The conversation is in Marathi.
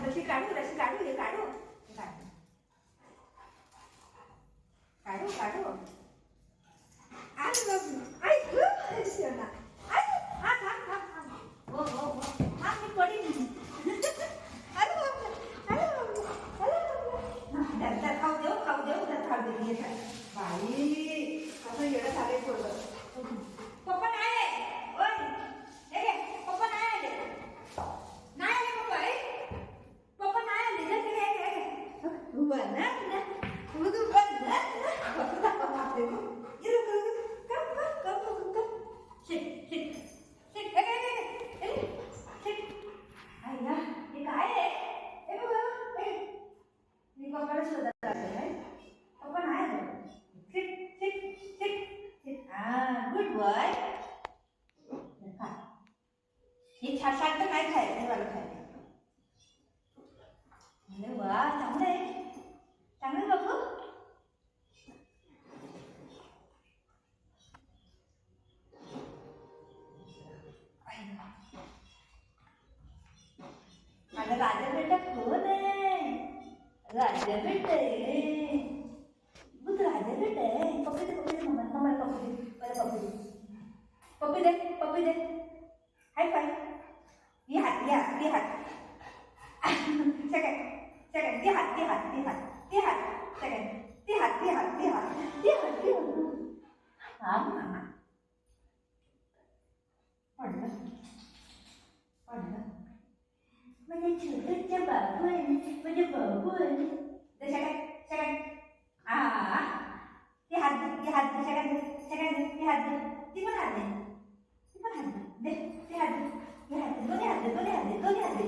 रशी काढू रशी काढू हे काढू काढू काढू आई आई शिवना आई हा हा हा हो हो हो हा मी पडी अरे अरे अरे दर खाऊ देऊ दर खाऊ दे ये बाई असं येणं झालंय थोडं पप्पा नाही ओय हे पप्पा नाही आले नाही आले पप्पा पप्पा नाही आले जर हे बना तू बना पप्पा मारते इरू कम शिट शिट शिट ए शिट आया हे काय आहे ए बाबा ए मी पप्पाला शोधत आहे पप्पा नाही आले shit shit shit good boy हे शांत नाही खायचं हे मला खायचं अरे वा चांगलं आहे चांगलं बाबू माझा राजा बेटा कोण आहे राजा बेटा आहे बुध राजा बेटा आहे पप्पी दे मम्मा पप्पी दे हाय फाय ये हात सेकंड ये हात सेकंड ते हात हा मामा पडलं म्हणजे छोटूच्या बाबू आहे म्हणजे बाबू आहे सेकंड ते हात सेकंड ते हात ती पण हात दे ते हात दोन्ही हात दे